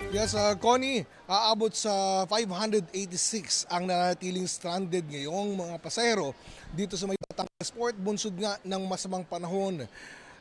Yes, Connie, aabot sa 586 ang nanatiling stranded ngayong mga pasahero dito sa may Batangas Port, bunsod nga ng masamang panahon.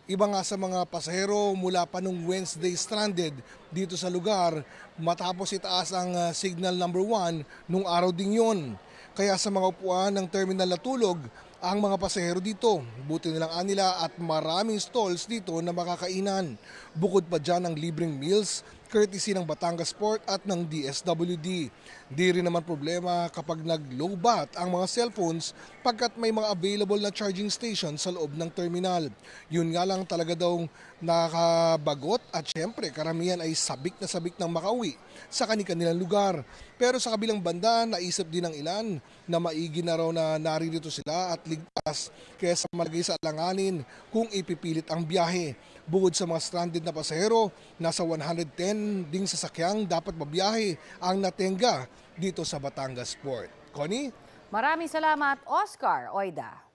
Iba nga sa mga pasahero mula pa nung Wednesday stranded dito sa lugar matapos itaas ang signal number 1 nung araw ding yon. Kaya sa mga upuan ng terminal na tulog ang mga pasahero dito. Buti nilang anila at maraming stalls dito na makakainan. Bukod pa dyan ang libreng meals, courtesy ng Batangas Port at ng DSWD. Di rin naman problema kapag nag-lowbat ang mga cellphones pagkat may mga available na charging station sa loob ng terminal. Yun nga lang talaga daw nakabagot at syempre karamihan ay sabik ng makauwi sa kanilang lugar. Pero sa kabilang banda, naisip din ng ilan na maigi na raw na naririto sila at ligtas kaysa malagay sa alanganin kung ipipilit ang biyahe. Bukod sa mga stranded na pasahero, nasa 110 ding sasakyang dapat mabiyahe ang natenga dito sa Batangas Port. Connie? Maraming salamat, Oscar Oida.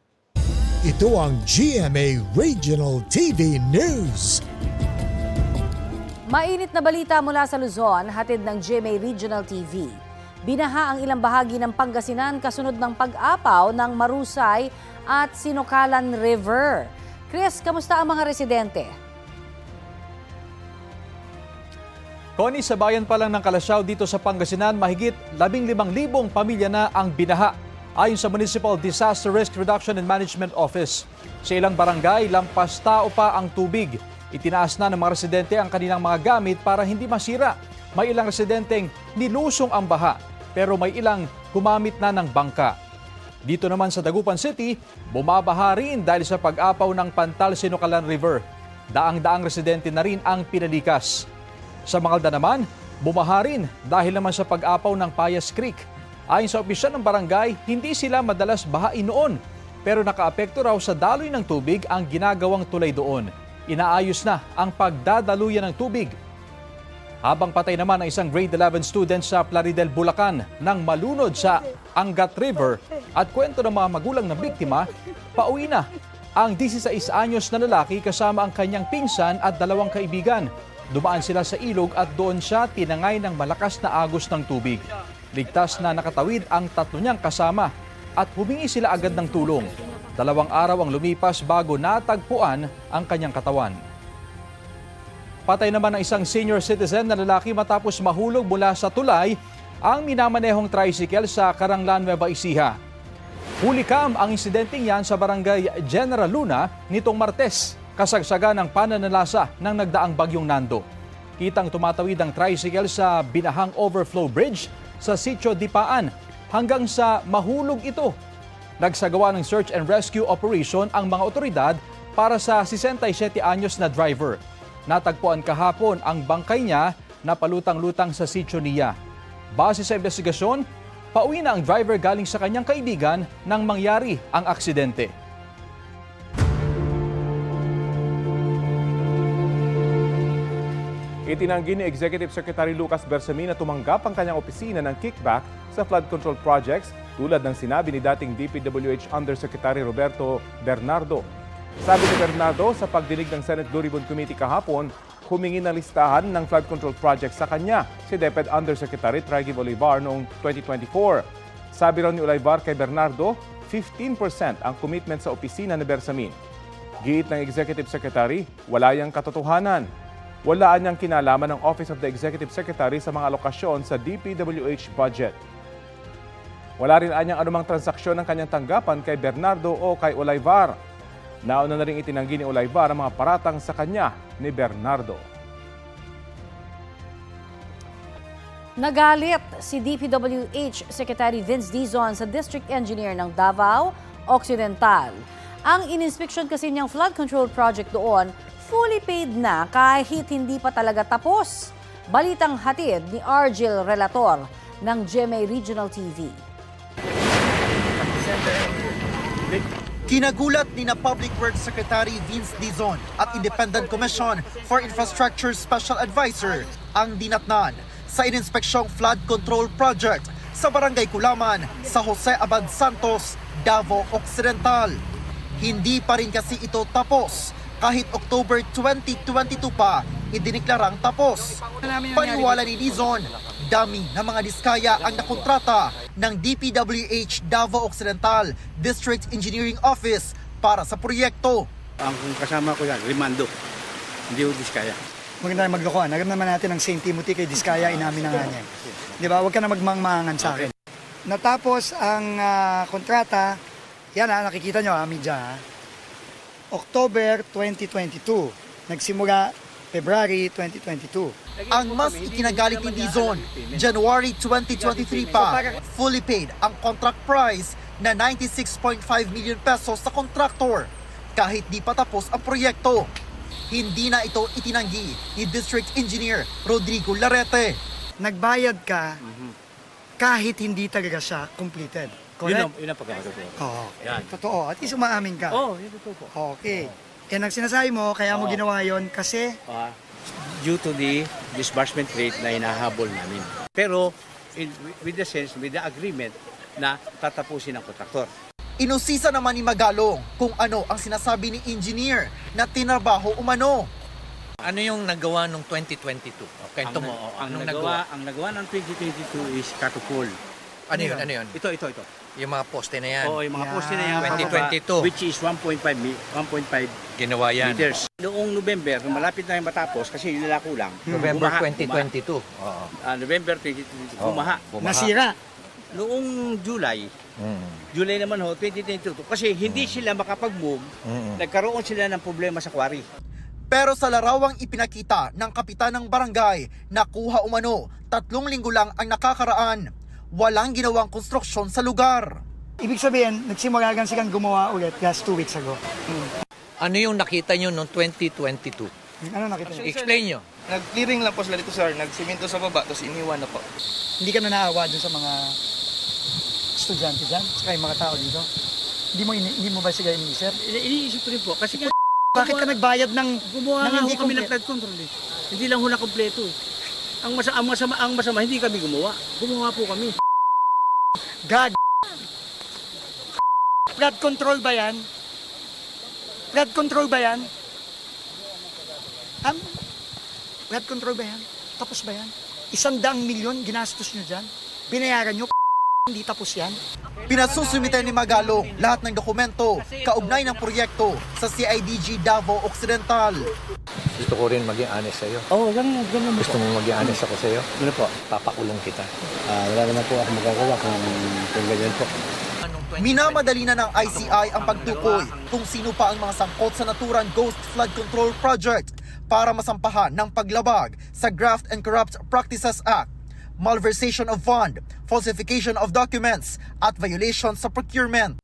Ito ang GMA Regional TV News. Mainit na balita mula sa Luzon, hatid ng GMA Regional TV. Binaha ang ilang bahagi ng Pangasinan kasunod ng pag-apaw ng Marusay at Sinukalan River. Chris, kamusta ang mga residente? Connie, sa bayan pa lang ng Kalasyaw dito sa Pangasinan, mahigit 15,000 pamilya na ang binaha. Ayon sa Municipal Disaster Risk Reduction and Management Office, sa ilang barangay, lampas tao pa ang tubig. Itinaas na ng mga residente ang kanilang mga gamit para hindi masira. May ilang residenteng nilusong ang baha, pero may ilang gumamit na ng bangka. Dito naman sa Dagupan City, bumabaha rin dahil sa pag-apaw ng Pantal Sinukalan River. Daang-daang residente na rin ang pinalikas. Sa Mangalda naman, bumaha rin dahil naman sa pag-apaw ng Payas Creek. Ayon sa opisyal ng barangay, hindi sila madalas bahain noon, pero nakaapekto raw sa daloy ng tubig ang ginagawang tulay doon. Inaayos na ang pagdadaluyan ng tubig. Habang patay naman ang isang grade 11 student sa Plaridel, Bulacan nang malunod sa Angat River at kwento ng mga magulang ng biktima, pauwi na ang 16 anyos na lalaki kasama ang kanyang pinsan at 2 kaibigan. Dumaan sila sa ilog at doon siya tinangay ng malakas na agos ng tubig. Ligtas na nakatawid ang 3 niyang kasama at humingi sila agad ng tulong. 2 araw ang lumipas bago natagpuan ang kanyang katawan. Patay naman ang isang senior citizen na lalaki matapos mahulog mula sa tulay ang minamanehong tricycle sa Karanglan, Nueva Ecija. Hulikam ang insidenteng yan sa barangay General Luna nitong Martes, kasagsagan ng pananalasa ng nagdaang bagyong Nando. Kitang tumatawid ang tricycle sa binahang overflow bridge sa Sitio Dipaan hanggang sa mahulog ito. Nagsagawa ng search and rescue operation ang mga otoridad para sa 67 anyos na driver. Natagpuan kahapon ang bangkay niya na palutang-lutang sa sitio niya. Base sa investigasyon, pauwi na ang driver galing sa kanyang kaibigan nang mangyari ang aksidente. Itinanggi ni Executive Secretary Lucas Bersamin na tumanggap ang kanyang opisina ng kickback sa flood control projects tulad ng sinabi ni dating DPWH Undersecretary Roberto Bernardo. Sabi ni Bernardo sa pagdinig ng Senate Blue Ribbon Committee kahapon, humingi ng listahan ng flood control projects sa kanya si DepEd Undersecretary Tragiv Olivar noong 2024. Sabi raw ni Olivar kay Bernardo, 15% ang commitment sa opisina ni Bersamin. Giit ng Executive Secretary, wala yang katotohanan. Walaan niyang kinalaman ng Office of the Executive Secretary sa mga alokasyon sa DPWH budget. Wala rin anyang anumang transaksyon ng kanyang tanggapan kay Bernardo o kay Olivar. Nauna na rin itinanggi ni Olivar ang mga paratang sa kanya ni Bernardo. Nagalit si DPWH Secretary Vince Dizon sa District Engineer ng Davao Occidental. Ang ininspeksyon kasi niyang flood control project doon, fully paid na kahit hindi pa talaga tapos. Balitang hatid ni Argel Relator ng GMA Regional TV. Kinagulat ni na Public Works Secretary Vince Dizon at Independent Commission for Infrastructure Special Advisor ang dinatnan sa ininspeksyong flood control project sa Barangay Kulaman sa Jose Abad Santos, Davao Occidental. Hindi pa rin kasi ito tapos kahit October 2022 pa idiniklarang tapos. Paniwala ni Dizon, dami ng mga diskaya ang nakontrata ng DPWH Davao Occidental District Engineering Office para sa proyekto. Ang kasama ko yan, Rimando, hindi ko diskaya. Maganda na maglokohan. Alam naman natin ang St. Timothy kay Diskaya, inamin na nga niya. Di ba? Huwag ka na magmangmangan sa akin. Natapos ang kontrata, yan nakikita nyo media. October 2022. Nagsimula February 2022. Ang mas ikinagalit ni Dizon, January 2023 pa, fully paid ang contract price na 96.5 million pesos sa contractor kahit di pa tapos ang proyekto. Hindi na ito itinanggi ni District Engineer Rodrigo Larete. Nagbayad ka kahit hindi talaga siya completed. Correct? Yun ang pagkakatotoo. Oo. Totoo. At least umaamin ka. Yun totoo po. Okay. Yan ang sinasabi mo, kaya mo ginawa yon kasi Due to the disbursement rate na hinahabol namin. Pero with the agreement na tatapusin ang kontraktor. Inusisa naman ni Magalong kung ano ang sinasabi ni engineer na tinrabaho umano. Ano yung nagawa nung 2022? Kwento mo. Ang nagawa ng 2022 is katupol. Ano yun? Ito. Yung mga poste na yan. Oo, yung mga poste na yan. 2022. Which is 1.5 Ginawa yan. meters. Noong November, malapit na yung matapos kasi yun nila kulang. November Bumaha. 2022. November 2022, bumaha. nasira. Noong July naman 2022, kasi hindi sila makapag-move, nagkaroon sila ng problema sa quarry. Pero sa larawang ipinakita ng kapitan ng barangay, nakuha umano 3 linggo lang ang nakakaraan. Walang ginawang konstruksyon sa lugar. Ibig sabihin, nagsimula lang silang gumawa ulit just 2 weeks ago. Ano yung nakita nyo nung 2022? Ano nakita niyo? Explain nyo. Nag-clearing lang po sila dito, sir. Nagsimento sa baba, tapos iniwan na po. Hindi ka na naawa dun sa mga estudyante dyan, saka yung mga tao dito. Hindi mo ba sila iniisip? Iniisip ko rin po, kasi Bakit ka nagbayad ng gumawa nga hindi kami ng complete? flood control eh. Hindi lang ho na kompleto eh. Ang masama, hindi kami gumawa. Gumawa po kami. Gag. Flood control ba yan? Flood control ba yan? Flood control ba yan? Tapos ba yan? 100 milyon ginastos nyo dyan? Binayaran nyo? Hindi tapos yan? Pinasusumitan ni Magalong lahat ng dokumento kaugnay ng proyekto sa CIDG Davao Occidental. Gusto ko rin maging honest sa'yo. Ganun Gusto mo maging honest ako sa'yo? Ano po? Papakulong kita. Wala naman po ako magagawa kung ganyan po. Minamadali na ng ICI ang pagtukoy kung sino pa ang mga sangkot sa naturang Ghost Flood Control Project para masampahan ng paglabag sa Graft and Corrupt Practices Act, malversation of fund, falsification of documents, at violation sa procurement.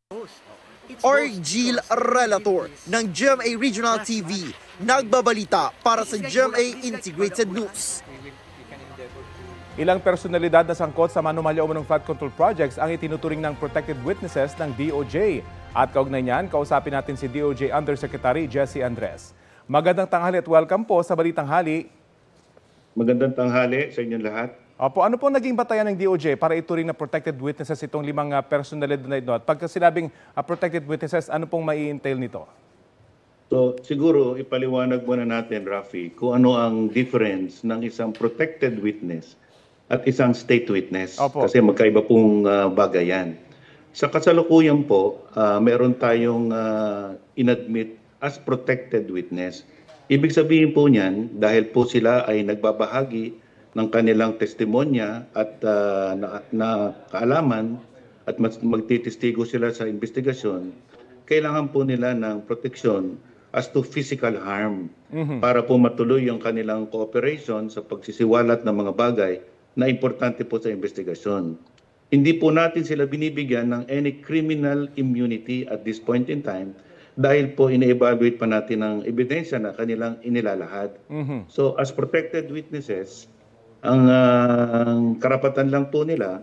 Orgil Relator ng GMA Regional TV, nagbabalita para sa GMA Integrated News. Ilang personalidad na sangkot sa manumalya umunong flood control projects ang itinuturing ng protected witnesses ng DOJ. At kaugnay niyan, kausapin natin si DOJ Undersecretary Jesse Andres. Magandang tanghali at welcome po sa Balitang Hali. Magandang tanghali sa inyong lahat. Opo, ano po naging batayan ng DOJ para ituring na protected witnesses itong 5 personalidad na ito? At pagka sinabing protected witnesses, ano pong mai-entail nito? So siguro ipaliwanag muna natin, Rafi, kung ano ang difference ng isang protected witness at isang state witness. Opo. Kasi magkaiba pong bagay yan. Sa kasalukuyan po, meron tayong inadmit as protected witness. Ibig sabihin po niyan, dahil po sila ay nagbabahagi ng kanilang testimonya at na kaalaman at magtitistigo sila sa investigasyon, kailangan po nila ng proteksyon as to physical harm para po matuloy yung kanilang cooperation sa pagsisiwalat ng mga bagay na importante po sa investigasyon. Hindi po natin sila binibigyan ng any criminal immunity at this point in time dahil po ine-evaluate pa natin ang ebidensya na kanilang inilalahad. So as protected witnesses, ang karapatan lang po nila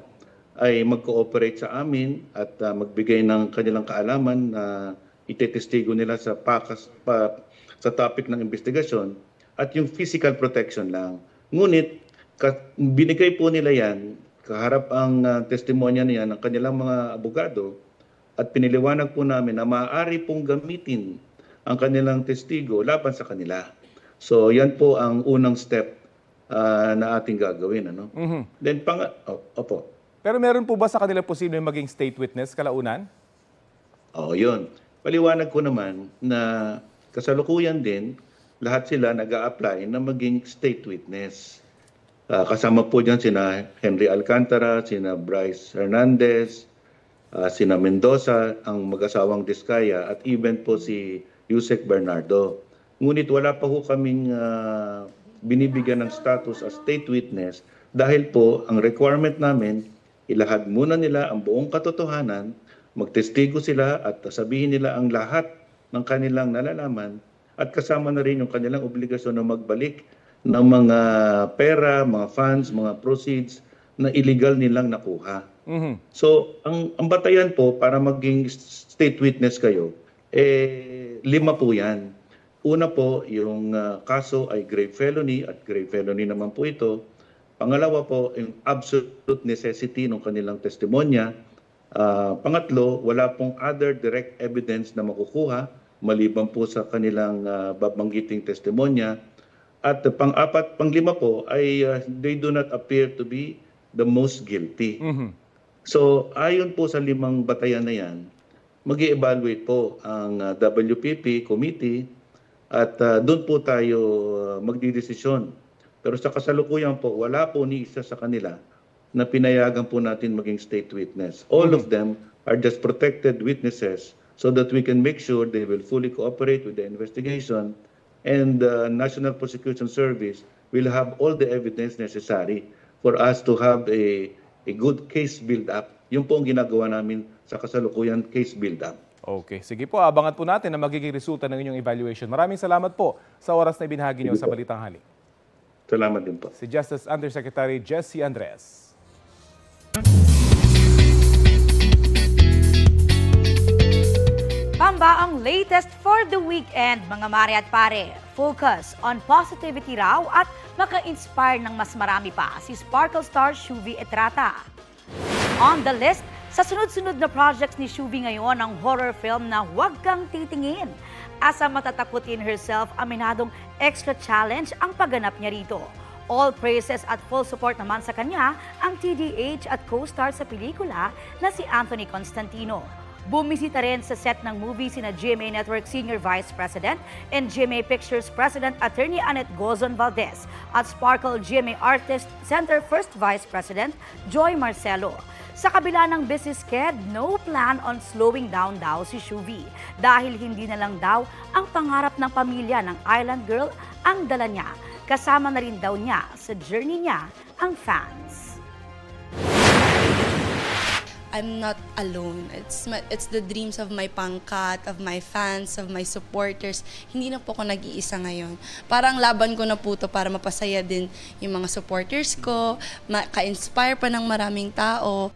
ay mag-cooperate sa amin at magbigay ng kanilang kaalaman na itetestigo nila sa topic ng investigasyon at yung physical protection lang. Ngunit binigay po nila yan, kaharap ang testimonya niya ng kanilang mga abogado at piniliwanag po namin na maaari pong gamitin ang kanilang testigo laban sa kanila. So yan po ang unang step na ating gagawin. Ano? Then opo. Pero meron po ba sa kanila posibleng maging state witness kalaunan? Oo, yun. Paliwanag ko naman na kasalukuyan din, lahat sila nag-a-apply na maging state witness. Kasama po dyan sina Henry Alcantara, sina Bryce Hernandez, sina Mendoza, ang mag-asawang Diskaya, at even po si Yusek Bernardo. Ngunit wala pa po kaming binibigyan ng status as state witness dahil po ang requirement namin, ilahad muna nila ang buong katotohanan, magtestigo sila at sabihin nila ang lahat ng kanilang nalalaman at kasama na rin yung kanilang obligasyon na magbalik ng mga pera, mga funds, mga proceeds na illegal nilang nakuha. So, ang batayan po para maging state witness kayo, 5 po yan. Una po, yung kaso ay grave felony at grave felony naman po ito. Pangalawa po, yung absolute necessity ng kanilang testimonya. Pangatlo, wala pong other direct evidence na makukuha maliban po sa kanilang babanggiting testimonya. At pang-apat, pang-lima po ay they do not appear to be the most guilty. So ayon po sa 5 batayan na yan, mag-i-evaluate po ang WPP committee at doon po tayo magdidesisyon. Pero sa kasalukuyan po, wala po ni isa sa kanila na pinayagan po natin maging state witness. All of them are just protected witnesses so that we can make sure they will fully cooperate with the investigation and the National Prosecution Service will have all the evidence necessary for us to have a good case build-up. Yun po ang ginagawa namin sa kasalukuyan case build-up. Okay, sige po, abangan po natin ang magiging resulta ng inyong evaluation. Maraming salamat po sa oras na ibinahagi niyo sa Balitang Hali. Salamat din po. Si Justice Undersecretary Jessie Andres. Pamba ang latest for the weekend, mga mare at pare. Focus on positivity raw at maka-inspire ng mas marami pa si Sparkle star Shuvi Etrata. On the list, sa sunod-sunod na projects ni Shuvi ngayon ang horror film na Huwag Kang Titingin. Asa matatakutin herself, aminadong extra challenge ang pagganap niya rito. All praises at full support naman sa kanya ang TDH at co-star sa pelikula na si Anthony Constantino. Bumisita rin sa set ng movie sina GMA Network Senior Vice President and GMA Pictures President Attorney Annette Gozon Valdez at Sparkle GMA Artist Center First Vice President Joy Marcelo. Sa kabila ng busy schedule, no plan on slowing down daw si Shuvi dahil hindi na lang daw ang pangarap ng pamilya ng Island Girl ang dala niya. Kasama na rin daw niya sa journey niya ang fans. I'm not alone. It's the dreams of my pangkat, of my fans, of my supporters. Hindi na po ako nag-iisa ngayon. Parang laban ko na po to para mapasaya din yung mga supporters ko, ka-inspire pa ng maraming tao.